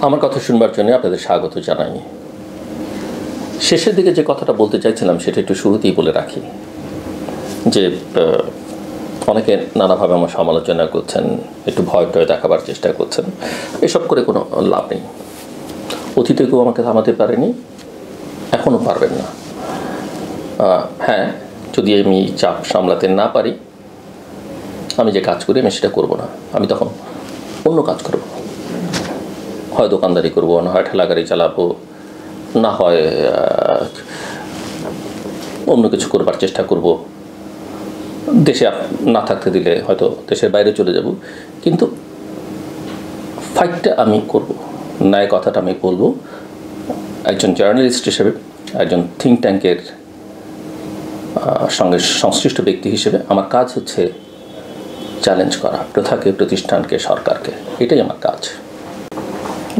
আমার কথা শুনবার জন্য আপনাদের স্বাগত জানাই। শেষের দিকে যে কথাটা বলতে চাইছিলাম সেটা একটু শুরুতেই বলে রাখি যে অনেকে নানাভাবে আমার সমালোচনা করছেন, একটু ভয় টয় দেখাবার চেষ্টা করছেন। এসব করে কোনো লাভ নেই। অতীতে কেউ আমাকে থামাতে পারেনি, এখনও পারবেন না। হ্যাঁ, যদি আমি চাপ সামলাতে না পারি, আমি যে কাজ করি আমি সেটা করব না। আমি তখন অন্য কাজ করব, হয় দোকানদারি করবো, না হয় ঠেলা গাড়ি চালাবো, না হয় অন্য কিছু করবার চেষ্টা করব। দেশে না থাকতে দিলে হয়তো দেশের বাইরে চলে যাব, কিন্তু ফাইটটা আমি করব, ন্যায় কথাটা আমি বলবো। একজন জার্নালিস্ট হিসেবে, একজন থিঙ্ক ট্যাঙ্কের সঙ্গে সংশ্লিষ্ট ব্যক্তি হিসেবে আমার কাজ হচ্ছে চ্যালেঞ্জ করা প্রথাকে, প্রতিষ্ঠানকে, সরকারকে। এটাই আমার কাজ।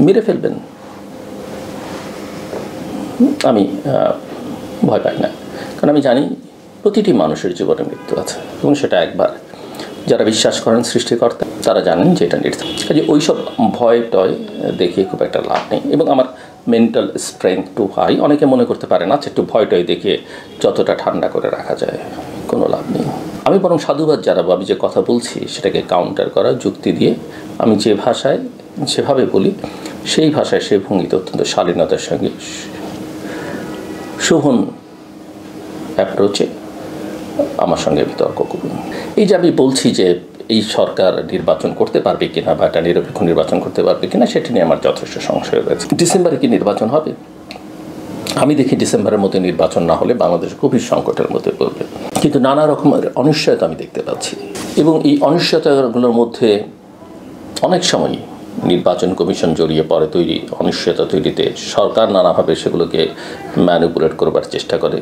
মেরে ফেলবেন, আমি ভয় পাই না, কারণ আমি জানি প্রতিটি মানুষের জীবনে মৃত্যু আছে এবং সেটা একবার। যারা বিশ্বাস করেন সৃষ্টিকর্তা তারা জানেন যে এটা নির্ধারণ। কাজে ওইসব ভয় টয় দেখিয়ে খুব একটা লাভ নেই। এবং আমার মেন্টাল স্ট্রেংথ টু হাই। অনেকে মনে করতে পারে না, একটু ভয় টয় দেখিয়ে যতটা ঠান্ডা করে রাখা যায়, কোনো লাভ নেই। আমি বরং সাধুবাদ জানাবো, আমি যে কথা বলছি সেটাকে কাউন্টার করা, যুক্তি দিয়ে আমি যে ভাষায় যেভাবে বলি সেই ভাষায়, সেই ভঙ্গিতে অত্যন্ত শালীনতার সঙ্গে শোভন অ্যাপ্রোচে আমার সঙ্গে বিতর্ক করুন। এই যে আমি বলছি যে এই সরকার নির্বাচন করতে পারবে কিনা বা একটা নিরপেক্ষ নির্বাচন করতে পারবে কিনা, সেটা নিয়ে আমার যথেষ্ট সংশয় রয়েছে। ডিসেম্বরে কি নির্বাচন হবে? আমি দেখি ডিসেম্বরের মধ্যে নির্বাচন না হলে বাংলাদেশ গভীর সংকটের মধ্যে পড়বে। কিন্তু নানা রকমের অনিশ্চয়তা আমি দেখতে পাচ্ছি, এবং এই অনিশ্চয়তাগুলোর মধ্যে অনেক সময় নির্বাচন কমিশন জড়িয়ে পড়ে তৈরি অনিশ্চয়তা তৈরিতে। সরকার নানাভাবে সেগুলোকে ম্যানিপুলেট করবার চেষ্টা করে।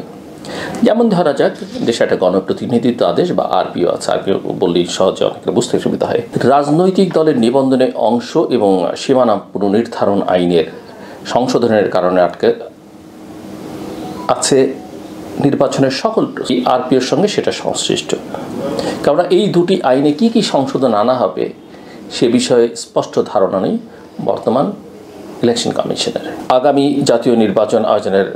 যেমন ধরা যাক, দেশে একটা গণপ্রতিনিধিত্ব আদেশ বা আরপিও আছে। আরপিও বললেই সহজে অনেকটা বুঝতে সুবিধা হয়। রাজনৈতিক দলের নিবন্ধনে অংশ এবং সীমানা পুনর্নির্ধারণ আইনের সংশোধনের কারণে আটকে আছে নির্বাচনের সকল আরপিওর সঙ্গে সেটা সংশ্লিষ্ট। কারণ এই দুটি আইনে কি কি সংশোধন আনা হবে সে বিষয়ে স্পষ্ট ধারণা নেই বর্তমান ইলেকশন কমিশনের। আগামী জাতীয় নির্বাচন আয়োজনের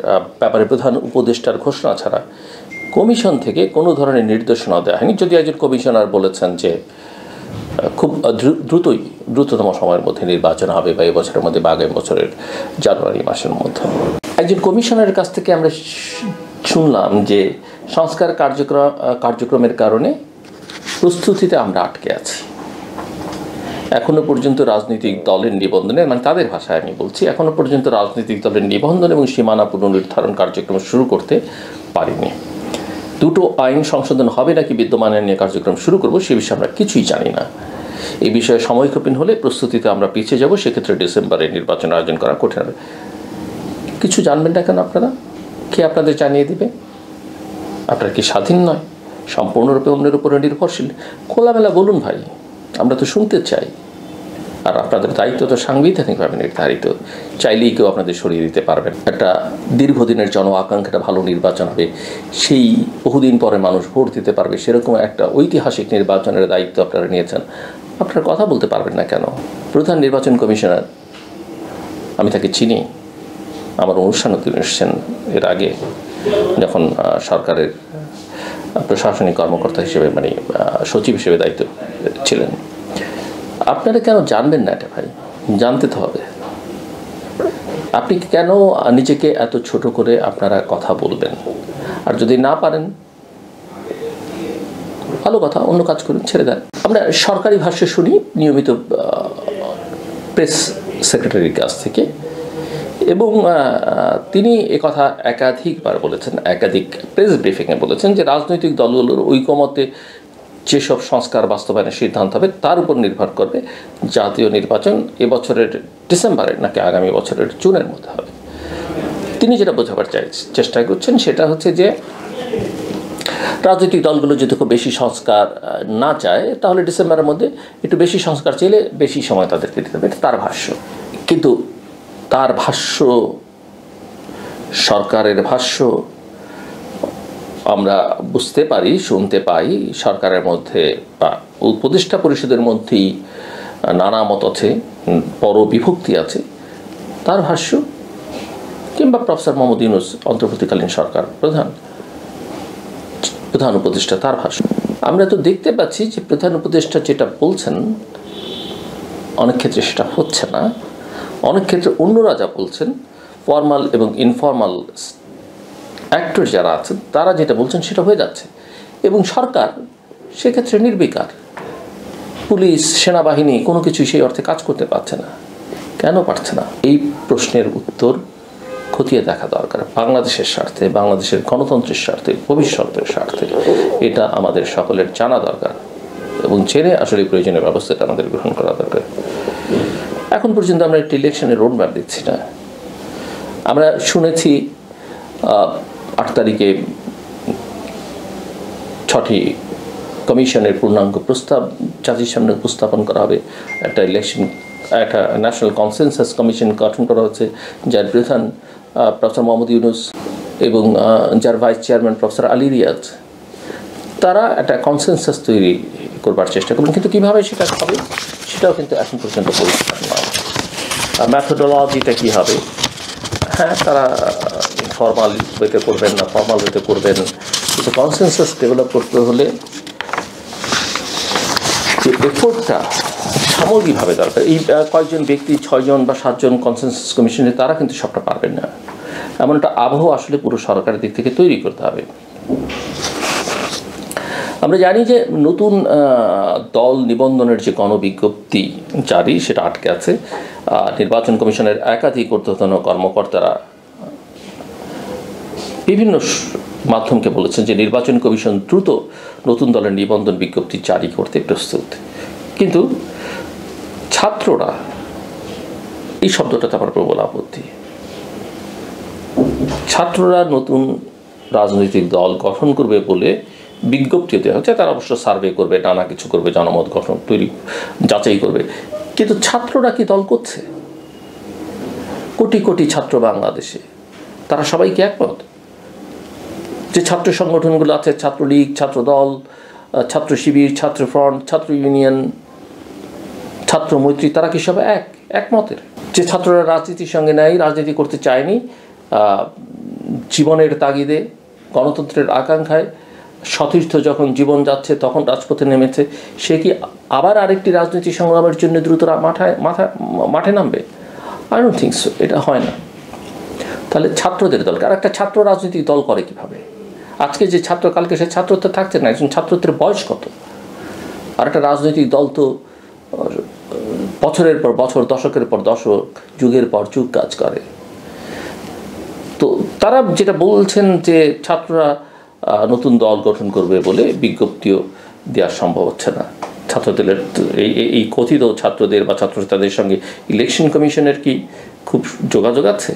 ব্যাপারে প্রধান উপদেষ্টার ঘোষণা ছাড়া কমিশন থেকে কোনো ধরনের নির্দেশনা দেওয়া হয়নি। যদি একজন কমিশনার বলেছেন যে খুব দ্রুততম সময়ের মধ্যে নির্বাচন হবে, বা এই বছরের মধ্যে বা আগামী বছরের জানুয়ারি মাসের মধ্যে। একজন কমিশনারের কাছ থেকে আমরা শুনলাম যে সংস্কার কার্যক্রমের কারণে প্রস্তুতিতে আমরা আটকে আছি। এখনো পর্যন্ত রাজনৈতিক দলের নিবন্ধনের, মানে তাদের ভাষায় আমি বলছি, এখনো পর্যন্ত রাজনৈতিক দলের নিবন্ধন এবং সীমানা পুনর্নির্ধারণ কার্যক্রম শুরু করতে পারিনি। দুটো আইন সংশোধন হবে নাকি বিদ্যমান আইন নিয়ে কার্যক্রম শুরু করব সে বিষয়ে আমরা কিছুই জানি না। এই বিষয়ে সময়ক্ষেপণ হলে প্রস্তুতিতে আমরা পিছিয়ে যাব। সেক্ষেত্রে ডিসেম্বরে নির্বাচন আয়োজন করা কঠিন হবে। কিছু জানবেন না কেন আপনারা? কে আপনাদের জানিয়ে দিবে? আপনারা কি স্বাধীন নয়, সম্পূর্ণরূপে অন্যের উপরে নির্ভরশীল? খোলামেলা বলুন ভাই, আমরা তো শুনতে চাই। আর আপনাদের দায়িত্ব তো সাংবিধানিকভাবে নির্ধারিত, চাইলেই কেউ আপনাদের সরিয়ে দিতে পারবেন। একটা দীর্ঘদিনের জন আকাঙ্ক্ষাটা ভালো নির্বাচন হবে, সেই বহুদিন পরে মানুষ ভোট দিতে পারবে, সেরকম একটা ঐতিহাসিক নির্বাচনের দায়িত্ব আপনারা নিয়েছেন। আপনারা কথা বলতে পারবেন না কেন? প্রধান নির্বাচন কমিশনার, আমি তাকে চিনি, আমার অনুষ্ঠানে তিনি এসেছেন এর আগে যখন সরকারের প্রশাসনিক কর্মকর্তা হিসেবে, মানে সচিব হিসেবে দায়িত্ব ছিলেন। আপনারা কেন জানবেন না এটা ভাই? জানতে তো হবে। আপনি কেন নিজেকে এত ছোট করে আপনারা কথা বলবেন? আর যদি না পারেন, ভালো কথা, অন্য কাজ করুন, ছেড়ে দেন। আমরা সরকারি ভাষ্য শুনি নিয়মিত প্রেস সেক্রেটারির কাছ থেকে, এবং তিনি একথা একাধিকবার বলেছেন, একাধিক প্রেস ব্রিফিংয়ে বলেছেন যে রাজনৈতিক দলগুলোর ঐকমত্যে যেসব সংস্কার বাস্তবায়নের সিদ্ধান্ত হবে তার উপর নির্ভর করবে জাতীয় নির্বাচন এবছরের ডিসেম্বরে নাকি আগামী বছরের জুনের মধ্যে হবে। তিনি যেটা বোঝাবার চেষ্টা করছেন সেটা হচ্ছে যে রাজনৈতিক দলগুলো যদি খুব বেশি সংস্কার না চায়, তাহলে ডিসেম্বরের মধ্যে একটু বেশি সংস্কার চাইলে বেশি সময় তাদেরকে দিতে হবে। এটা তার ভাষ্য। কিন্তু তার ভাষ্য, সরকারের ভাষ্য আমরা বুঝতে পারি, শুনতে পাই সরকারের মধ্যে বা উপদেষ্টা পরিষদের মধ্যেই নানা মত আছে, বড় বিভক্তি আছে। তার ভাষ্য, কিংবা প্রফেসর মোহাম্মদ ইউনূস অন্তর্বর্তীকালীন সরকার প্রধান উপদেষ্টা তার ভাষ্য, আমরা তো দেখতে পাচ্ছি যে প্রধান উপদেষ্টা যেটা বলছেন অনেক ক্ষেত্রে সেটা হচ্ছে না। অনেক ক্ষেত্রে অন্যরা যা বলছেন, ফর্মাল এবং ইনফর্মাল অ্যাক্টর যারা আছেন তারা যেটা বলছেন সেটা হয়ে যাচ্ছে, এবং সরকার সেক্ষেত্রে নির্বিকার। পুলিশ, সেনাবাহিনী কোনো কিছুই সেই অর্থে কাজ করতে পারছে না। কেন পারছে না? এই প্রশ্নের উত্তর খতিয়ে দেখা দরকার। বাংলাদেশের স্বার্থে, বাংলাদেশের গণতন্ত্রের স্বার্থে, ভবিষ্যতের স্বার্থে এটা আমাদের সকলের জানা দরকার, এবং জেনে আসলে প্রয়োজনীয় ব্যবস্থাটা আমাদের গ্রহণ করা দরকার। এখন পর্যন্ত আমরা একটা ইলেকশনের রোড ম্যাপ দেখছি না। আমরা শুনেছি 8 তারিখে 6টি কমিশনের পূর্ণাঙ্গ প্রস্তাব জাতির সামনে উপস্থাপন করা হবে। একটা ন্যাশনাল কনসেনসাস কমিশন গঠন করা হচ্ছে, যার প্রধান প্রফেসর মোহাম্মদ ইউনূস এবং যার vice chairman professor Ali Riaz. তারা একটা কনসেনসাস তৈরি করবার চেষ্টা করবেন, কিন্তু কীভাবে সেটা হবে সেটাও কিন্তু এখন পর্যন্ত পরিষ্কার নয়। ম্যাথোডোলজিটা কী হবে? হ্যাঁ, তারা ফর্মাল ওয়েতে করবেন না ফর্মাল ওয়েতে করবেন, কিন্তু কনসেনসাস ডেভেলপ করতে হলে যে এফোর্টটা সামগ্রিকভাবে দরকার। এই কয়েকজন ব্যক্তি, 6 জন বা 7 জন কনসেনসাস কমিশনে, তারা কিন্তু সবটা পারবেন না। এমন একটা আবহ আসলে পুরো সরকারের দিক থেকে তৈরি করতে হবে। আমরা জানি যে নতুন দল নিবন্ধনের যে গণবিজ্ঞপ্তি জারি, সেটা আটকে আছে। নির্বাচন কমিশনের একাধিক ঊর্ধ্বতন কর্মকর্তারা বিভিন্ন মাধ্যমকে বলেছেন যে নির্বাচন কমিশন দ্রুত নতুন দলের নিবন্ধন বিজ্ঞপ্তি জারি করতে প্রস্তুত। কিন্তু ছাত্ররা, এই শব্দটাতে আমার প্রবল আপত্তি। ছাত্ররা নতুন রাজনৈতিক দল গঠন করবে বলে বিজ্ঞপ্তি দেওয়া হচ্ছে। তারা অবশ্য সার্ভে করবে, নানা কিছু করবে, জনমত গঠন যাচাই করবে, কিন্তু ছাত্ররা কি দল করছে? কোটি কোটি ছাত্র বাংলাদেশে, তারা সবাই কি একমত? যে ছাত্র সংগঠনগুলো আছে, ছাত্রলীগ, ছাত্রদল, ছাত্র শিবির, ছাত্র ফ্রন্ট, ছাত্র ইউনিয়ন, ছাত্র মৈত্রী, তারা কি সবাই একমতের? যে ছাত্ররা রাজনীতির সঙ্গে নেই, রাজনীতি করতে চায়নি, জীবনের তাগিদে, গণতন্ত্রের আকাঙ্ক্ষায় সতীর্থ যখন জীবন যাচ্ছে তখন রাজপথে নেমেছে, সে কি আবার আরেকটি রাজনীতি সংগ্রামের জন্য দ্রুত মাঠে নামবে? I don't think so. এটা হয় না। তাহলে ছাত্রদের দল, আর একটা ছাত্র রাজনৈতিক দল করে কিভাবে? আজকে যে ছাত্র, কালকে সে ছাত্র তো থাকছে না। একজন ছাত্রদের বয়স কত? আর একটা রাজনৈতিক দল তো বছরের পর বছর, দশকের পর দশক, যুগের পর যুগ কাজ করে। তো তারা যেটা বলছেন যে ছাত্ররা নতুন দল গঠন করবে বলে বিজ্ঞপ্তিও দেওয়া সম্ভব হচ্ছে না। ছাত্রদের এই কথিত ছাত্রদের বা ছাত্রছাত্রীদের সঙ্গে ইলেকশন কমিশনের কি খুব যোগাযোগ আছে?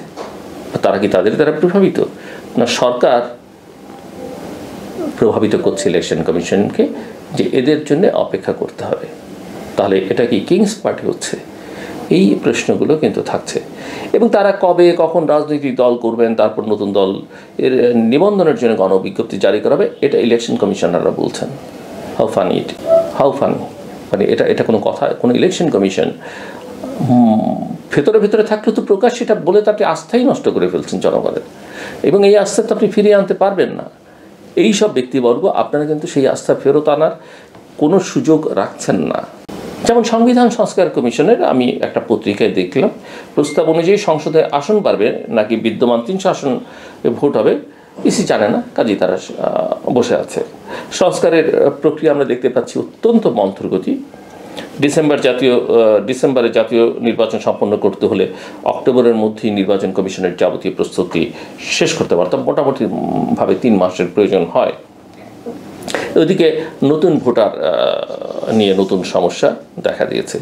তারা কি তাদের দ্বারা প্রভাবিত? না সরকার প্রভাবিত করছে ইলেকশন কমিশনকে যে এদের জন্য অপেক্ষা করতে হবে? তাহলে এটা কি কিংস পার্টি হচ্ছে? এই প্রশ্নগুলো কিন্তু থাকছে। এবং তারা কবে কখন রাজনৈতিক দল করবেন, তারপর নতুন দল এর নিবন্ধনের জন্য গণবিজ্ঞপ্তি জারি করাবে, এটা ইলেকশন কমিশনাররা বলছেন। How funny! মানে এটা কোনো কথা? কোনো ইলেকশন কমিশন ভেতরে থাকলে তো প্রকাশ সেটা বলে তাকে আস্থাই নষ্ট করে ফেলছেন জনগণের, এবং এই আস্থা তো আপনি ফিরিয়ে আনতে পারবেন না। এই সব ব্যক্তিবর্গ আপনারা কিন্তু সেই আস্থা ফেরত আনার কোনো সুযোগ রাখছেন না। যেমন সংবিধান সংস্কার কমিশনের আমি একটা পত্রিকায় দেখলাম, প্রস্তাব অনুযায়ী সংসদে আসন বাড়বে নাকি বিদ্যমান 300 আসন ভোট হবে, ইসি জানে না, কাজেই তারা বসে আছে। সংস্কারের প্রক্রিয়া আমরা দেখতে পাচ্ছি অত্যন্ত মন্থর গতি। ডিসেম্বরে জাতীয় নির্বাচন সম্পন্ন করতে হলে অক্টোবরের মধ্যেই নির্বাচন কমিশনের যাবতীয় প্রস্তুতি শেষ করতে পারতাম। মোটামুটিভাবে 3 মাসের প্রয়োজন হয়। ওইদিকে নতুন ভোটার নিয়ে নতুন সমস্যা দেখা দিয়েছে।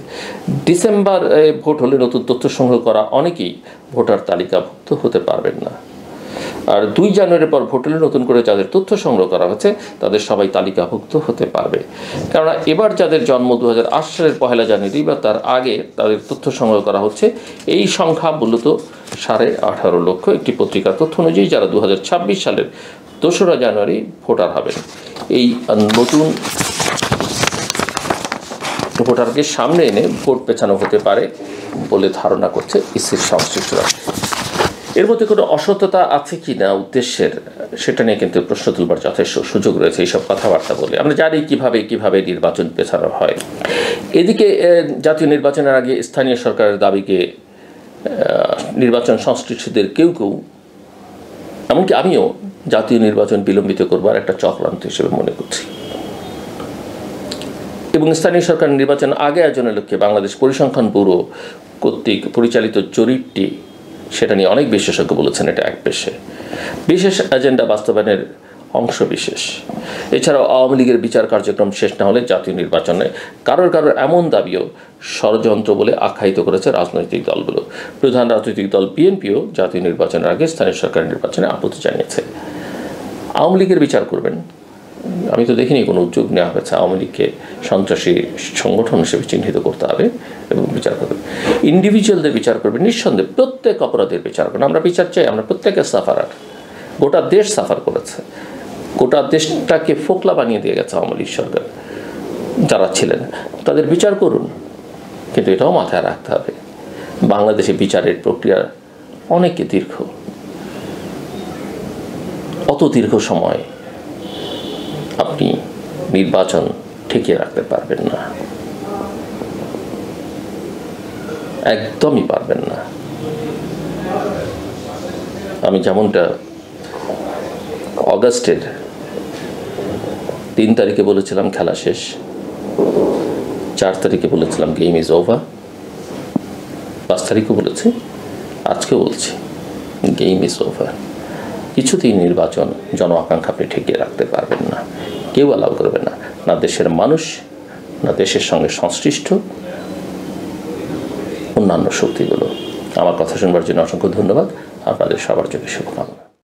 ডিসেম্বরে ভোট হলে নতুন তথ্য সংগ্রহ করা অনেকেই ভোটার তালিকাভুক্ত হতে পারবেন না। আর 2 জানুয়ারির পর ভোট হলে নতুন করে যাদের তথ্য সংগ্রহ করা হচ্ছে তাদের সবাই তালিকাভুক্ত হতে পারবে। কারণ এবার যাদের জন্ম 2008 সালের 1 জানুয়ারি বা তার আগে তাদের তথ্য সংগ্রহ করা হচ্ছে। এই সংখ্যা মূলত 18.5 লক্ষ। একটি পত্রিকার তথ্য অনুযায়ী যারা 2026 সালের 2রা জানুয়ারি ভোটার হবেন। এই নতুন ভোটারকে সামনে এনে ভোট পেছানো হতে পারে বলে ধারণা করছে ইসির সংশ্লিষ্টরা। এর মধ্যে কোনো অসততা আছে কি না উদ্দেশ্যের, সেটা নিয়ে কিন্তু প্রশ্ন তুলবার যথেষ্ট সুযোগ রয়েছে এইসব কথাবার্তা বলে। আমরা জানি কিভাবে নির্বাচন পেছানো হয়। এদিকে জাতীয় নির্বাচনের আগে স্থানীয় সরকারের দাবিকে নির্বাচন সংশ্লিষ্টদের কেউ এমনকি আমিও জাতীয় নির্বাচন বিলম্বিত করবার একটা চক্রান্ত হিসেবে মনে করছি। এবং স্থানীয় সরকার নির্বাচন আগে আয়োজনের লক্ষ্যে বাংলাদেশ পরিসংখ্যান ব্যুরো কর্তৃক পরিচালিত জরিপটি, সেটা নিয়ে অনেক বিশেষজ্ঞ বলেছেন এটা এক বিশেষ এজেন্ডা বাস্তবায়নের অংশ বিশেষ। এছাড়াও আওয়ামী লীগের বিচার কার্যক্রম শেষ না হলে জাতীয় নির্বাচনে কারোর এমন দাবিও ষড়যন্ত্র বলে আখ্যায়িত করেছে রাজনৈতিক দলগুলো। প্রধান রাজনৈতিক দল বিএনপিও জাতীয় নির্বাচনের আগে স্থানীয় সরকার নির্বাচনে আপত্তি জানিয়েছে। আওয়ামী লীগের বিচার করবেন, আমি তো দেখিনি কোনো উদ্যোগ নেওয়া হয়েছে আওয়ামী লীগকে সন্ত্রাসী সংগঠন হিসেবে চিহ্নিত করতে হবে এবং বিচার করবে। ইন্ডিভিজুয়ালদের বিচার করবে, নিঃসন্দেহে প্রত্যেক অপরাধের বিচার করবে। আমরা বিচার চাই, আমরা প্রত্যেকের সাফারার, গোটা দেশ সাফার করেছে, গোটা দেশটাকে ফোকলা বানিয়ে দিয়ে গেছে আওয়ামী লীগ সরকার যারা ছিলেন, তাদের বিচার করুন। কিন্তু এটাও মাথায় রাখতে হবে বাংলাদেশে বিচারের প্রক্রিয়া অনেক দীর্ঘ, অত দীর্ঘ সময় আপনি নির্বাচন ঠেকিয়ে রাখতে পারবেন না, একদমই পারবেন না। আমি যেমনটা অগাস্টের 3 তারিখে বলেছিলাম খেলা শেষ, 4 তারিখে বলেছিলাম গেম ইজ ওভার, 5 তারিখও বলেছি, আজকেও বলছি গেম ইজ ওভার। কিছুতেই নির্বাচন জন আকাঙ্ক্ষা আপনি ঠেকিয়ে রাখতে পারবেন না, কেউ অ্যালাউ করবে না, না দেশের মানুষ, না দেশের সঙ্গে সংশ্লিষ্ট অন্যান্য শক্তিগুলো। আমার কথা শুনবার জন্য অসংখ্য ধন্যবাদ। আপনাদের সবার জন্য শুভকামনা।